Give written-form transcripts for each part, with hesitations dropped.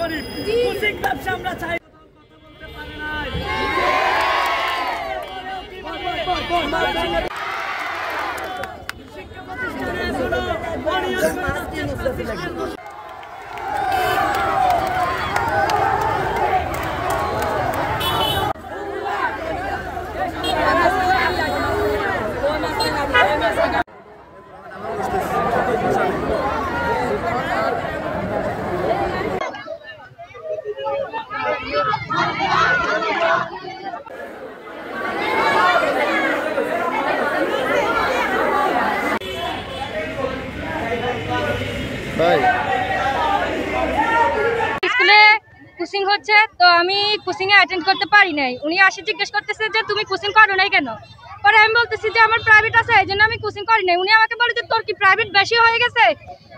করি, কোচিং ব্যবসা আমরা চাই। শিক্ষা প্রতিষ্ঠানে স্কুলে কোচিং হচ্ছে, তো আমি কোচিং এ অ্যাটেন্ড করতে পারি নাই। উনি আসে জিজ্ঞেস করতেছে যে তুমি কোচিং করো নাই কেন। পরে আমি বলতেছি যে আমার প্রাইভেট আছে, এই জন্য আমি কোচিং করি নাই। উনি আমাকে বলে যে তোর কি প্রাইভেট বেশি হয়ে গেছে।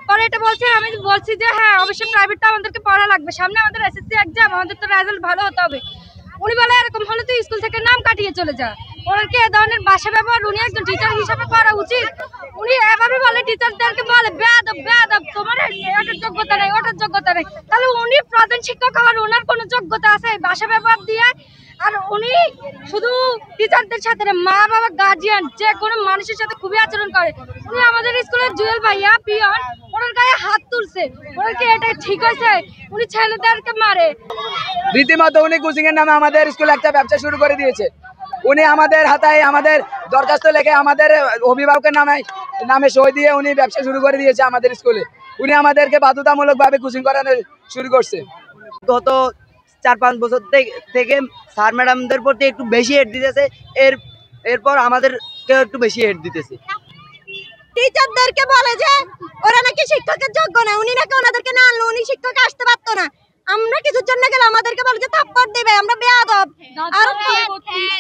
পরে এটা বলছে, আমি বলছি যে হ্যাঁ অবশ্যই প্রাইভেটটা আমাদেরকে পড়া লাগবে, সামনে আমাদের এসএসসি এক্সাম, আমাদের তো রেজাল্ট ভালো হতে হবে। উনি বলে এরকম হলে তুই স্কুল থেকে নাম কাটিয়ে চলে যা। ওনার কি এ ধরনের ভাষা ব্যবহার উনি একজন টিচার হিসাবে করা উচিত? উনি এভাবে বলে, টিচারদেরকে বলে বেয়াদব বেয়াদব, তোমার এটার যোগ্যতা নেই ওটার যোগ্যতা নেই। তাহলে উনি প্রধান শিক্ষক হওয়ার ওনার কোনো যোগ্যতা আছে ভাষা ব্যবহার দিয়ে? আর উনি শুধু টিচারদের সাথে না, মা বাবা গার্জিয়ান যে কোনো মানুষের সাথে খুবই আচরণ করে। উনি আমাদের স্কুলের জুয়েল ভাইয়া পিয়ন, ওনার গায়ে হাত তুলছে। ওনার কি এটা ঠিক হয়েছে? উনি ছেলেদেরকে মারে। রীতিমতো উনি কোচিং এর নামে আমাদের স্কুলে একটা ব্যবসা শুরু করে দিয়েছে। উনি আমাদের হাতায় আমাদের দরখাস্ত লেখে আমাদের অভিভাবকের নামে সই দিয়ে উনি ব্যবসা শুরু করে দিয়েছে আমাদের স্কুলে। উনি আমাদেরকে বাধ্যতামূলক ভাবে কোচিং করানো শুরু করছে। গত 4-5 বছর থেকে স্যার ম্যাডামদের প্রতি একটু বেশি হেড দিতেছে, এরপর আমাদেরকে একটু বেশি হেড দিতেছে। টিচারদেরকে বলে যে ওরা নাকি শিক্ষকের যোগ্য না, উনি নাকি ওনাদেরকে না আনলো উনি শিক্ষক আসতে পারতো না। আমরা কিছুর জন্য গেলে আমাদেরকে বলে যে থাপ্পড় দিবে, আমরা বেয়াদব। আর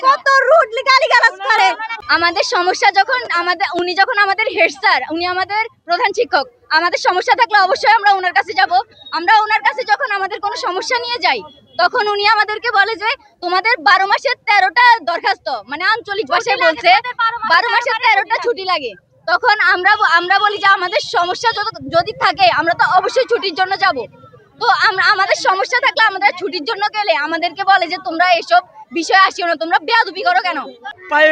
কত রুডলি গালিগালাজ করে। আমাদের সমস্যা যখন উনি যখন আমাদের হেড স্যার, উনি আমাদের প্রধান শিক্ষক, আমাদের সমস্যা থাকলে অবশ্যই আমরা ওনার কাছে যাব। আমরা ওনার কাছে যখন আমাদের কোনো সমস্যা নিয়ে যাই, তখন উনি আমাদেরকে বলে যে তোমাদের 12 মাসের 13টা দরখাস্ত, মানে আঞ্চলিক ভাষায় বলছে 12 মাসের 13টা ছুটি লাগে। তখন আমরা বলি যে আমাদের সমস্যা যদি থাকে আমরা তো অবশ্যই ছুটির জন্য যাব। তো আমাদের সমস্যা থাকলে আমাদের ছুটির জন্য গেলে আমাদেরকে বলে যে তোমরা এসব বিষয় আসিও না, তোমরা বেয়াদবি করো কেন। প্রায়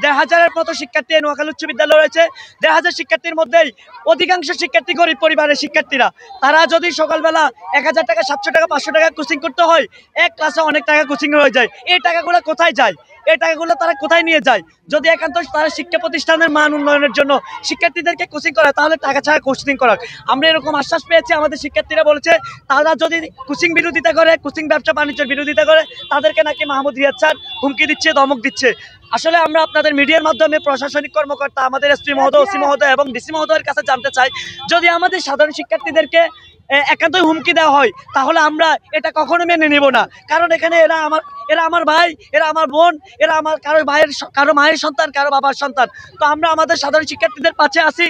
1,500-এর মতো শিক্ষার্থী নোয়াখালী উচ্চ বিদ্যালয় রয়েছে। 1,000 শিক্ষার্থীর মধ্যেই অধিকাংশ শিক্ষার্থী গরিব পরিবারের শিক্ষার্থীরা। তারা যদি সকালবেলা 1,000 টাকা, 700 টাকা, 500 টাকা কোচিং করতে হয়, এক ক্লাসে অনেক টাকা কোচিং হয়ে যায়। এই টাকাগুলো কোথায় যায়? এই টাকাগুলো তারা কোথায় নিয়ে যায়? যদি একান্ত তারা শিক্ষা প্রতিষ্ঠানের মান উন্নয়নের জন্য শিক্ষার্থীদেরকে কোচিং করায়, তাহলে টাকা ছাড়া কোচিং করাক। আমরা এরকম আশ্বাস পেয়েছি। আমাদের শিক্ষার্থীরা বলেছে তারা যদি কোচিং বিরোধিতা করে, কোচিং ব্যবসা বাণিজ্যের বিরোধিতা করে, তাদেরকে নাকি মাহমুদ রিয়াদ স্যার হুমকি দিচ্ছে, ধমক দিচ্ছে। আসলে আমরা আপনাদের মিডিয়ার মাধ্যমে প্রশাসনিক কর্মকর্তা, আমাদের এসপি মহোদয়, ওসি মহোদয় এবং ডিসি মহোদয়ের কাছে জানতে চাই, যদি আমাদের সাধারণ শিক্ষার্থীদেরকে একান্তই হুমকি দেওয়া হয়, তাহলে আমরা এটা কখনো মেনে নেব না। কারণ এখানে এরা আমার ভাই, এরা আমার বোন, এরা আমার কারো মায়ের সন্তান, কারো বাবার সন্তান। তো আমরা আমাদের সাধারণ শিক্ষার্থীদের পাশে আছি।